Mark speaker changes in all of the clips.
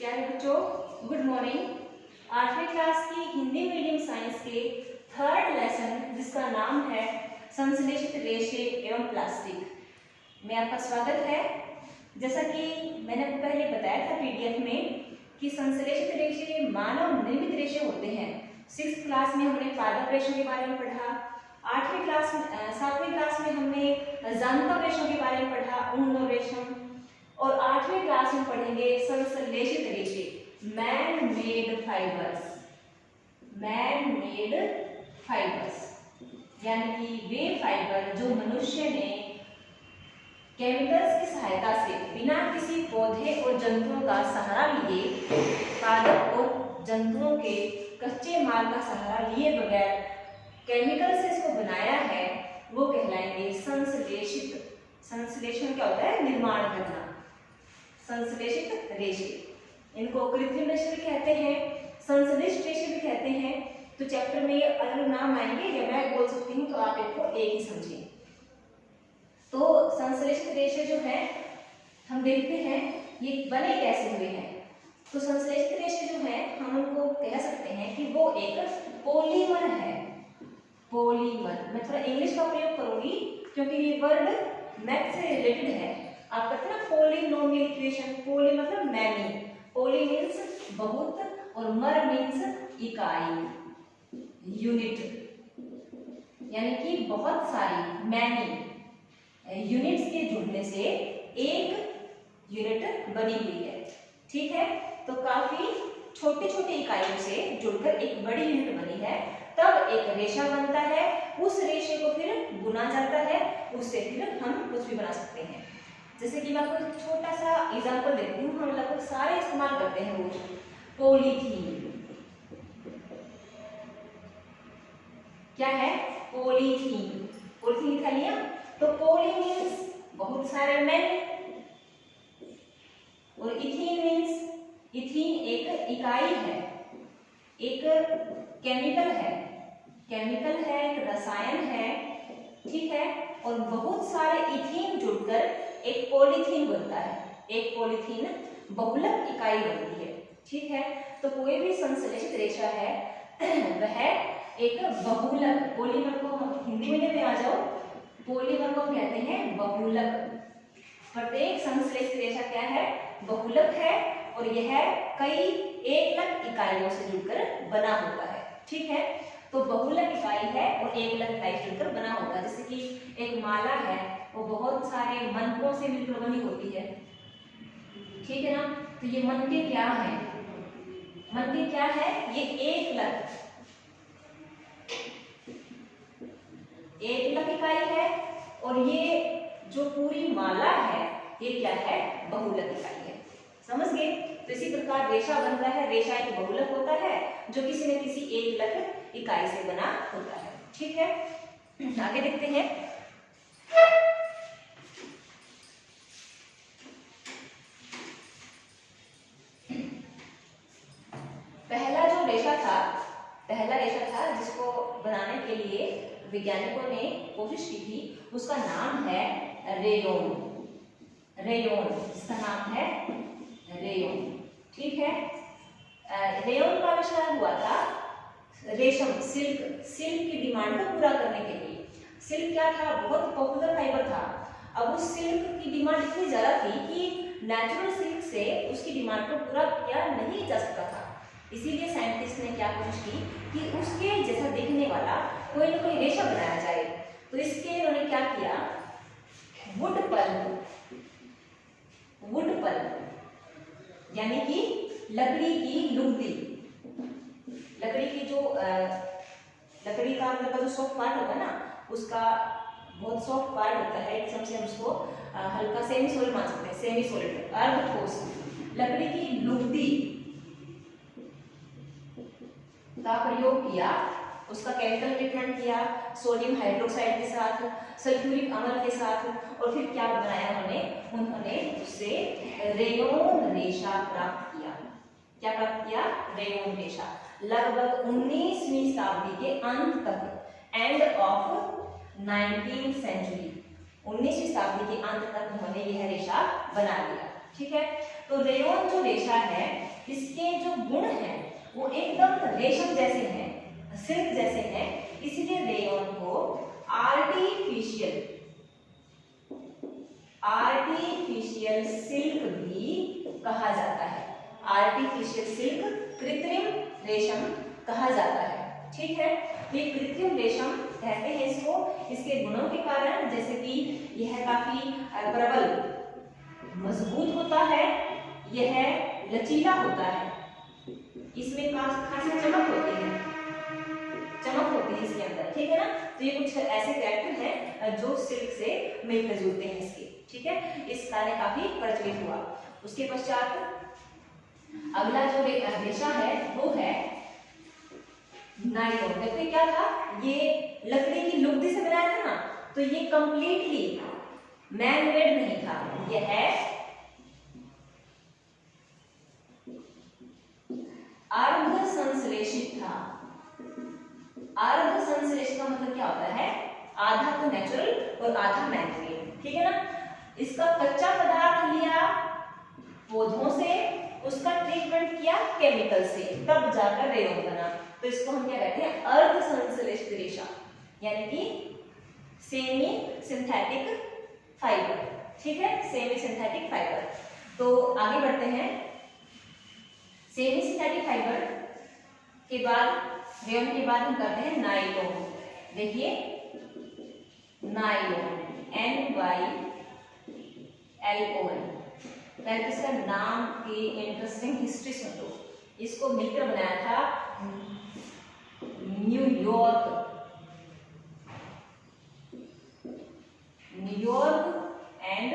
Speaker 1: प्यारे बच्चों, good morning. 8वीं क्लास की हिंदी मीडियम साइंस के थर्ड लेसन जिसका नाम है संश्लेषित रेशे एवं प्लास्टिक में आपका स्वागत है। जैसा कि मैंने आपको पहले बताया था पीडीएफ में कि संश्लेषित रेशे मानव निर्मित रेशे होते हैं। 6th क्लास में हमने पादप रेशों के बारे में पढ़ा। 7वीं क्लास में हमने जांघा रेशों के बारे में पढ़ा, ऊन और रेशम। और 8वीं क्लास में पढ़ेंगे संश्लेषित रेशे, मैन मेड फाइबर्स, यानी कि वे फाइबर जो मनुष्य ने केमिकल्स की सहायता से बिना किसी पौधे और जंतुओं का सहारा लिए, पादप और जंतुओं के कच्चे माल का सहारा लिए बगैर केमिकल से इसको बनाया है, वो कहलाएंगे संश्लेषित। संश्लेषण क्या होता है? निर्माण करना। संश्लेषित रेशे, इनको कृत्रिम रेशे भी कहते हैं, संश्लिष्ट रेशे भी कहते हैं। तो चैप्टर में ये अलग नाम आएंगे या मैं बोल सकती हूँ, तो आप इनको एक ही समझिए। तो संश्लेषित रेशे जो है हम देखते हैं ये बने कैसे हुए हैं। तो संश्लेषित रेशे जो है हम उनको कह सकते हैं कि वो एक पॉलीमर है। पॉलीमर, मैं थोड़ा इंग्लिश का प्रयोग करूंगी क्योंकि ये वर्ड मैथ से रिलेटेड है। आप कहते हैं ना पॉलिनोमियल इक्वेशन, पोली मतलब मैनी, पोली मीन्स बहुत और मर मीन्स इकाई, यूनिट, यानी कि बहुत सारी, मैनी यूनिट्स के जुड़ने से एक यूनिट बनी हुई है। ठीक है, तो काफी छोटी छोटी इकाइयों से जुड़कर एक बड़ी यूनिट बनी है, तब एक रेशा बनता है। उस रेशे को फिर बुना जाता है, उससे फिर हम कुछ भी बना सकते हैं। जैसे कि मैं आपको छोटा सा एग्जांपल देती हूँ, हम लगभग सारे इस्तेमाल करते हैं रोज। पॉलीथीन क्या है? पॉलीथीन। पॉलीथीन लिखा लिया। तो पॉली मीन्स बहुत सारे मैन, और इथीन मीन्स, इथीन एक इकाई है, एक केमिकल है, एक रसायन है। ठीक है, और बहुत सारे इथीन जुड़कर एक पॉलीथीन बनता है। एक पॉलीथीन बहुलक इकाई बनती है। ठीक है, तो कोई भी संश्लेषित रेशा है वह एक बहुलक, पॉलीमर को हिंदी में आ जाओ, पॉलीमर को कहते हैं बहुलक। प्रत्येक संश्लेषित रेशा क्या है? बहुलक है, और यह कई एकलक इकाइयों से जुड़कर बना होता है। ठीक है, तो बहुलक इकाई है और एकलक इकाई से जुड़कर बना होता है। जैसे कि एक माला है, वो बहुत सारे मनकों से मिलकर बनी होती है। ठीक है ना, तो ये मनके क्या है? मनके क्या है? ये एकलक इकाई है, और ये जो पूरी माला है ये क्या है? बहुलक इकाई है। समझ गए? तो इसी प्रकार रेशा बनता है। रेशा एक बहुलक होता है जो किसी न किसी एकलक इकाई से बना होता है। ठीक है, आगे देखते हैं। पहला रेशा था जिसको बनाने के लिए वैज्ञानिकों ने कोशिश की थी, उसका नाम है रेयोन। इसका नाम है रेयोन। ठीक है, रेयोन का आविष्कार हुआ था रेशम, सिल्क की डिमांड को पूरा करने के लिए। सिल्क क्या था? बहुत पॉपुलर फाइबर था। अब उस सिल्क की डिमांड इतनी ज्यादा थी कि नेचुरल सिल्क से उसकी डिमांड को पूरा किया नहीं जा सकता था। इसीलिए साइंटिस्ट ने क्या कोशिश की कि उसके जैसा दिखने वाला कोई ना कोई रेशा बनाया जाए। तो इसके उन्होंने क्या किया? वुड पल्प, यानी कि लकड़ी की लुगदी। लकड़ी की जो लकड़ी का अंदर का जो सॉफ्ट पार्ट होता है ना, उसका बहुत सॉफ्ट पार्ट होता है, एक किस्म से हम उसको हल्का सेमी सॉलिड मान सकते हैं, सेमी सॉलिड, अर्ध ठोस। लकड़ी की लुगदी का प्रयोग किया, उसका केमिकल ट्रीटमेंट किया सोडियम हाइड्रोक्साइड के साथ, सल्फ्यूरिक अम्ल के साथ, और फिर क्या बनाया उन्होंने उससे रेयोन रेशा प्राप्त किया। क्या प्राप्त किया? रेयोन रेशा। लगभग 19वीं शताब्दी के अंत तक, एंड ऑफ 19th सेंचुरी, 19वीं शताब्दी के अंत तक उन्होंने यह रेशा बना लिया। ठीक है। तो रेयॉन जो रेशा है इसके जो गुण हैं वो एकदम रेशम जैसे हैं, सिल्क जैसे हैं, इसलिए रेयॉन को आर्टिफिशियल सिल्क भी कहा जाता है। आर्टिफिशियल सिल्क, कृत्रिम रेशम कहा जाता है, ठीक है। ये कृत्रिम रेशम कहते हैं इसको, इसके गुणों के कारण, जैसे कि यह काफी प्रबल, मजबूत होता है, यह लचीला होता है, इसमें खासी चमक होती है इसके अंदर, ठीक है ना। तो ये कुछ ऐसे कैरेक्टर हैं जो सिल्क से मिलकर जुलते हैं इसके, ठीक है। इस कार्य काफी प्रचलित हुआ। उसके पश्चात अगला जो रेशा है वो है नायलॉन। देखो क्या था, ये लकड़ी की लुगदी से बनाया था ना, तो ये कंप्लीटली मैन मेड नहीं था, यह अर्ध संश्लेषित था। अर्ध संश्लेषित का मतलब क्या होता है, आधा तो नेचुरल और आधा मैन मेड, ठीक है ना। इसका कच्चा पदार्थ लिया पौधों से, उसका ट्रीटमेंट किया केमिकल से, तब जाकर रेयॉन बना। तो इसको हम क्या कहते हैं, अर्ध संश्लेषित रेशा, यानी कि सेमी सिंथेटिक फाइबर, ठीक है, सेमी सिंथेटिक फाइबर। तो आगे बढ़ते हैं। सेमी सिंथेटिक फाइबर के बाद, रेयॉन के बाद हम करते हैं नायलॉन। देखिए नायलॉन, NYLON। पहले इसका नाम की इंटरेस्टिंग हिस्ट्री सुन लो। इसको मिलकर बनाया था न्यूयॉर्क एंड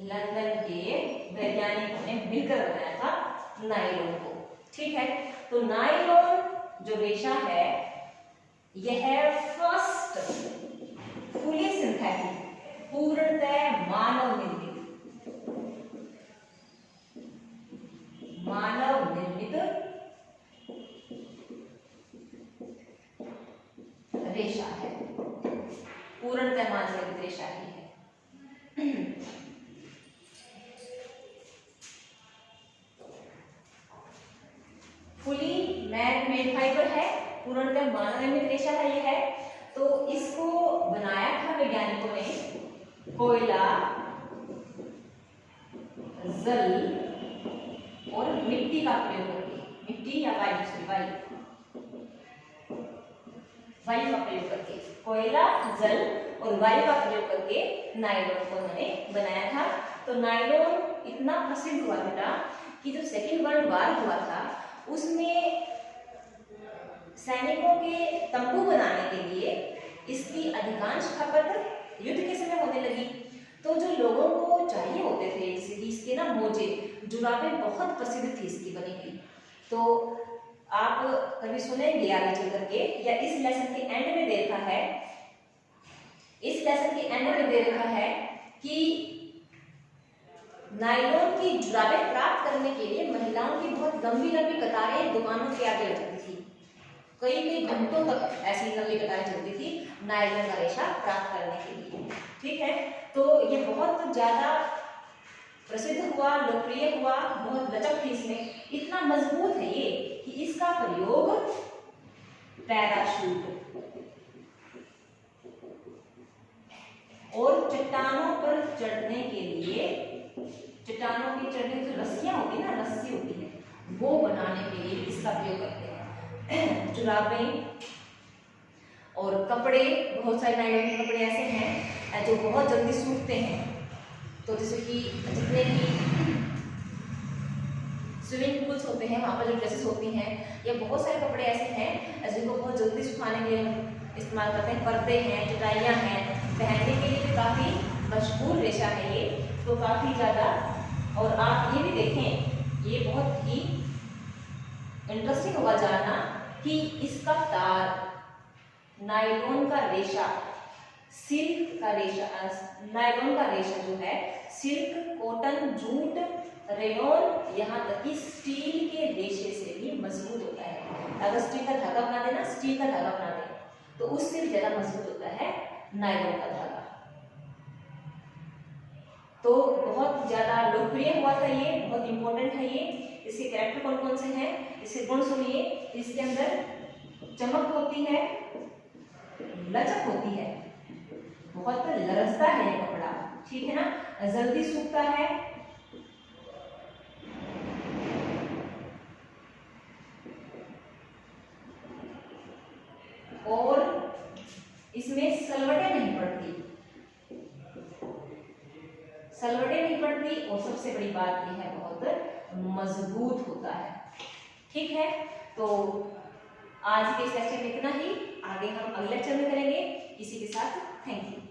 Speaker 1: लंदन के वैज्ञानिकों ने मिलकर बनाया था नायलॉन को, ठीक है। तो नायलॉन जो रेशा है यह फर्स्ट फुली सिंथेटिक, पूर्णतः मानव निर्मित रेशा है, पूर्णतः मानव निर्मित रेशा ही है। फुली मैन मेड फाइबर है, पूर्णतः मानव निर्मित रेशा है यह है। तो इसको बनाया था वैज्ञानिकों ने कोयला, जल और मिट्टी का प्रयोग करके, मिट्टी या वायु का प्रयोग करके, कोयला, जल और वायु का प्रयोग करके नायलॉन को उन्होंने बनाया था। तो नायलॉन इतना प्रसिद्ध हुआ बेटा कि जब सेकेंड वर्ल्ड वार हुआ था उसमें सैनिकों के तंबू बनाने के लिए इसकी अधिकांश खपत युद्ध के समय होने लगी। तो जो लोगों को चाहिए होते थे, जैसे कि इसके ना मोजे, जुराबें बहुत प्रसिद्ध थी इसकी बनी हुई। तो आप कभी सुनेंगे आगे चल करके, या इस लेसन के एंड में दे रखा है, इस लेसन के एंड में दे रखा है कि नायलॉन की जुराबें प्राप्त करने के लिए महिलाओं की बहुत लंबी लंबी कतारें दुकानों के आगे लगती थी। कई घंटों तक ऐसी लंबी कतारें चलती थी नायलॉन का रेशा प्राप्त करने के लिए, ठीक है। तो ये बहुत ज्यादा प्रसिद्ध हुआ, लोकप्रिय हुआ, बहुत लचक थी इसमें, इतना मजबूत है ये कि इसका प्रयोग पैराशूट और चट्टानों पर चढ़ने के लिए, चट्टानों की चढ़ने की जो रस्सियां होती है ना, रस्सी होती है, वो बनाने के लिए इसका प्रयोग करते हैं। जुराबें और कपड़े, बहुत सारे नायलॉन के कपड़े ऐसे हैं जो बहुत जल्दी सूखते हैं। तो जैसे कि जितने भी स्विमिंग पूल्स होते हैं वहाँ पर जो ड्रेसेस होती हैं, या बहुत सारे कपड़े ऐसे हैं जिनको बहुत जल्दी सुखाने के लिए हम इस्तेमाल करते हैं। पर्दे हैं, चटाइयाँ हैं, पहनने के लिए भी काफ़ी मशहूर रेशा है ये, तो काफ़ी ज़्यादा। और आप ये भी देखें, ये बहुत ही इंटरेस्टिंग होगा जानना कि इसका तार, नायलॉन का रेशा, सिल्क का रेशा, नायलॉन का रेशा जो है सिल्क, कॉटन, जूट, रेयॉन, यहाँ तक कि स्टील के रेशे से भी मजबूत होता है। अगर स्टील का धागा बना देना, स्टील का धागा बना दे तो उससे भी ज्यादा मजबूत होता है नायलॉन का धागा। तो बहुत ज़्यादा लोकप्रिय हुआ था, ये बहुत इम्पोर्टेंट है ये। इसके कैरेक्टर कौन कौन से हैं, इसके गुण सुनिए। इसके अंदर चमक होती है, लचक होती है, बहुत लरजता है ये कपड़ा, ठीक है ना, जल्दी सूखता है, और इसमें सलवटें नहीं पड़ती, सलवटें नहीं पड़ती, और सबसे बड़ी बात यह है बहुत मजबूत होता है। ठीक है, तो आज के इस लेक्चर में इतना ही, आगे हम अगले लेक्चर में करेंगे इसी के साथ। Thank you.